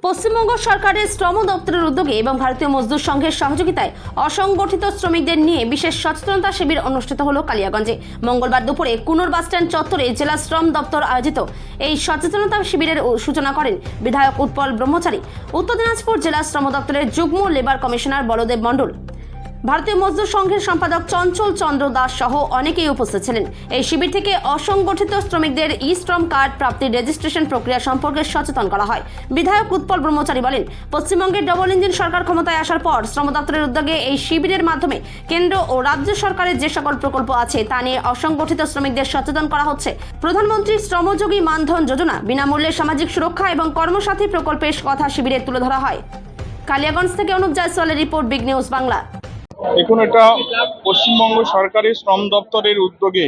পশ্চিমবঙ্গ সরকারের শ্রম দপ্তরের উদ্যোগে এবং ভারতীয় মজদুর সংঘের সহযোগিতায় অসংগঠিত শ্রমিকদের নিয়ে বিশেষ সচেতনতা শিবির অনুষ্ঠিত হলো কালিয়াগঞ্জে। মঙ্গলবার দুপুরে কুনোর বাসস্ট্যান্ড চত্বরে জেলা শ্রম দপ্তর আয়োজিত এই সচেতনতা শিবিরের সূচনা করেন বিধায়ক উৎপল ব্রহ্মচারী, উত্তর দিনাজপুর জেলা শ্রম দপ্তরের যুগ্ম লেবার কমিশনার বলদেব মণ্ডল, ভারতীয় মজদুর সংঘের সম্পাদক চঞ্চল চন্দ্র দাস সহ অনেকেই উপস্থিত ছিলেন। এই শিবির থেকে অসংগঠিত শ্রমিকদের ই শ্রম কার্ড প্রাপ্তির রেজিস্ট্রেশন প্রক্রিয়া সম্পর্কে সচেতন করা হয়। বিধায়ক উৎপল ব্রহ্মচারী বলেন, পশ্চিমবঙ্গের ডবল ইঞ্জিন সরকার ক্ষমতায় আসার পর শ্রম দপ্তরের উদ্যোগে এই শিবিরের মাধ্যমে কেন্দ্র ও রাজ্য সরকারের যে সকল প্রকল্প আছে তা নিয়ে অসংগঠিত শ্রমিকদের সচেতন করা হচ্ছে। প্রধানমন্ত্রী শ্রমযোগী মানধন যোজনা, বিনামূল্যে সামাজিক সুরক্ষা এবং কর্মসাথী প্রকল্পের কথা শিবিরে তুলে ধরা হয়। কালিয়াগঞ্জ থেকে অনুপ জয়সওয়ালের রিপোর্ট, বিগ নিউজ বাংলা। দেখুন, এটা পশ্চিমবঙ্গ সরকারের শ্রম দপ্তরের উদ্যোগে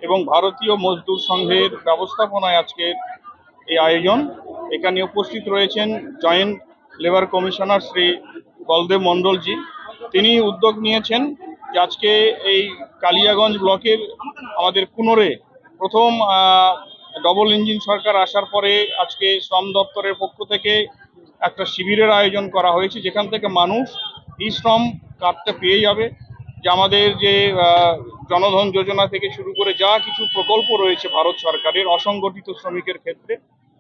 এবং ভারতীয় মজদুর সংঘের ব্যবস্থাপনায় আজকের এই আয়োজন। এখানে উপস্থিত রয়েছেন joint labour commissioner Shri Baladev Mondalji. তিনি উদ্যোগ নিয়েছেন যে আজকে এই কালিয়াগঞ্জ ব্লকের আমাদের কুনোরে প্রথম ডবল ইঞ্জিন সরকার আসার পরে আজকে শ্রম দপ্তরের পক্ষ থেকে একটা শিবিরের আয়োজন করা হয়েছে, যেখান থেকে মানুষ ই শ্রম কার্ডটা পেয়ে যাবে। যে আমাদের যে জনধন যোজনা থেকে শুরু করে যা কিছু প্রকল্প রয়েছে ভারত সরকারের অসংগঠিত শ্রমিকের ক্ষেত্রে,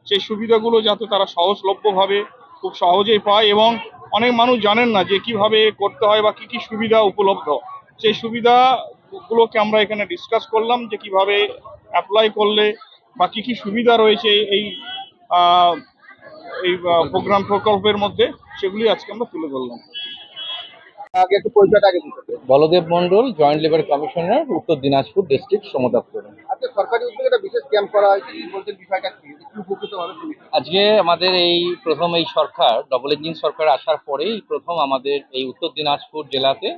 সেই সুবিধাগুলো যাতে তারা সহজলভ্যভাবে খুব সহজেই পায়। এবং অনেক মানুষ জানেন না যে কিভাবে করতে হয় বা কি কি সুবিধা উপলব্ধ। সেই সুবিধাগুলোকে আমরা এখানে ডিসকাস করলাম যে কিভাবে অ্যাপ্লাই করলে বা কি কি সুবিধা রয়েছে এই প্রকল্পের মধ্যে, সেগুলি আজকে আমরা তুলে ধরলাম। আগে একটু পরিচয়টা আগে দিতে হবে। বলদেব মণ্ডল, জয়েন্ট লেবার কমিশনার, উত্তর দিনাজপুর ডিস্ট্রিক্ট শ্রম দপ্তর। আজকে সরকারি উদ্যোগে একটা বিশেষ ক্যাম্প করা হয়েছে, কি বলছেন বিষয়টা কি উপকৃত হবে? আজকে আমাদের এই প্রথম এই সরকার ডবল ইঞ্জিন সরকার আসার পরেই প্রথম আমাদের এই উত্তর দিনাজপুর জেলাতে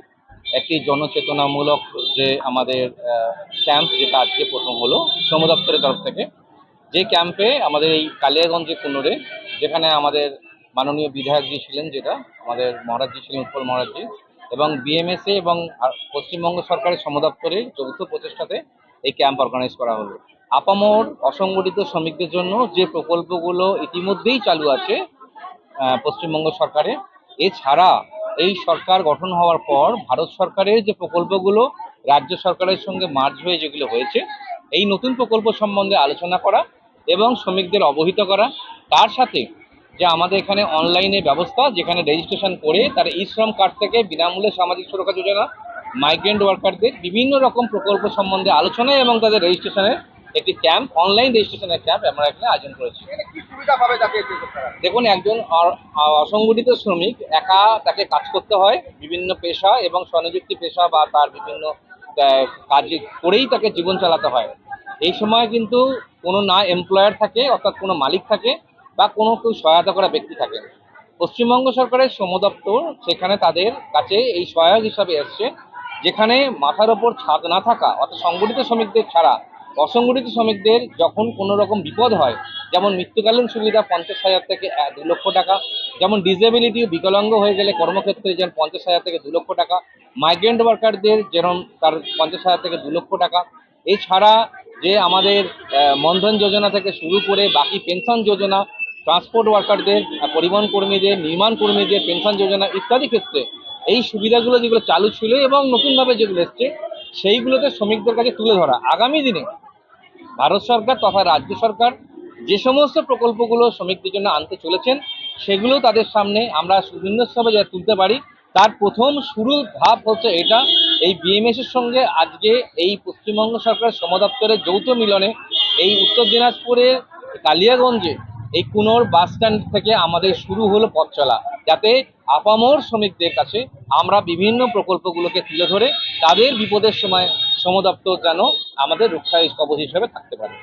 একটি জনচেতনামূলক যে আমাদের ক্যাম্প, যেটা আজকে প্রথম হলো শ্রম দপ্তরের তরফ থেকে। যে ক্যাম্পে আমাদের এই কালিয়াগঞ্জে কুনোরে, যেখানে আমাদের মাননীয় বিধায়কজি ছিলেন, যেটা আমাদের মহারাজজি ছিলেন উৎপল মহারাজজি, এবং বিএমএসএ এবং পশ্চিমবঙ্গ সরকারের শ্রম দপ্তরের যৌথ প্রচেষ্টাতে এই ক্যাম্প অর্গানাইজ করা হলো। আপামর অসংগঠিত শ্রমিকদের জন্য যে প্রকল্পগুলো ইতিমধ্যেই চালু আছে পশ্চিমবঙ্গ সরকারে, এছাড়া এই সরকার গঠন হওয়ার পর ভারত সরকারের যে প্রকল্পগুলো রাজ্য সরকারের সঙ্গে মার্জ হয়ে যেগুলো হয়েছে, এই নতুন প্রকল্প সম্বন্ধে আলোচনা করা এবং শ্রমিকদের অবহিত করা। তার সাথে যে আমাদের এখানে অনলাইনে ব্যবস্থা, যেখানে রেজিস্ট্রেশন করে তার ই শ্রম কার্ড থেকে বিনামূল্যে সামাজিক সুরক্ষা যোজনা, মাইগ্রেন্ট ওয়ার্কারদের বিভিন্ন রকম প্রকল্প সম্বন্ধে আলোচনা এবং তাদের রেজিস্ট্রেশনের একটি ক্যাম্প, অনলাইন রেজিস্ট্রেশনের ক্যাম্প আমরা এখানে আয়োজন করেছি। কি সুবিধা পাবে তাকে? দেখুন, একজন অসংগঠিত শ্রমিক একা তাকে কাজ করতে হয়, বিভিন্ন পেশা এবং স্বনিযুক্তি পেশা বা তার বিভিন্ন কাজ করেই তাকে জীবন চালাতে হয়। এই সময় কিন্তু কোনো না এমপ্লয়ার থাকে, অর্থাৎ কোনো মালিক থাকে বা কোনো কেউ সহায়তা করা ব্যক্তি থাকে। পশ্চিমবঙ্গ সরকারের শ্রম দপ্তর সেখানে তাদের কাছে এই সহায়ক হিসাবে এসছে, যেখানে মাথার ওপর ছাদ না থাকা অর্থাৎ সংগঠিত শ্রমিকদের ছাড়া অসংগঠিত শ্রমিকদের যখন কোনো রকম বিপদ হয়, যেমন মৃত্যুকালীন সুবিধা 50,000 থেকে 2 লক্ষ টাকা, যেমন ডিসেবিলিটি বিকলাঙ্গ হয়ে গেলে কর্মক্ষেত্রে যেমন 50,000 থেকে 2 লক্ষ টাকা, মাইগ্রেন্ট ওয়ার্কারদের যেরকম তার 50,000 থেকে 2 লক্ষ টাকা, এছাড়া যে আমাদের মনধন যোজনা থেকে শুরু করে বাকি পেনশন যোজনা, ট্রান্সপোর্ট ওয়ার্কারদের, পরিবহন কর্মীদের, নির্মাণ কর্মীদের পেনশন যোজনা ইত্যাদি ক্ষেত্রে এই সুবিধাগুলো যেগুলো চালু ছিল এবং নতুনভাবে যেগুলো এসছে, সেইগুলোতে শ্রমিকদের কাছে তুলে ধরা। আগামী দিনে ভারত সরকার তথা রাজ্য সরকার যে সমস্ত প্রকল্পগুলো শ্রমিকদের জন্য আনতে চলেছেন, সেগুলো তাদের সামনে আমরা সুবিন্যস্তভাবে যা তুলতে পারি, তার প্রথম শুরু ধাপ হচ্ছে এটা। এই বিএমএসের সঙ্গে আজকে এই পশ্চিমবঙ্গ সরকার শ্রম দপ্তরের যৌথ মিলনে এই উত্তর দিনাজপুরের কালিয়াগঞ্জে এই কুনোর বাস স্ট্যান্ড থেকে আমাদের শুরু হলো পথ চলা, যাতে আপামর শ্রমিকদের কাছে আমরা বিভিন্ন প্রকল্পগুলোকে তুলে ধরে তাদের বিপদের সময় শ্রম দপ্তর যেন আমাদের রক্ষা কবচ হিসেবে থাকতে পারে।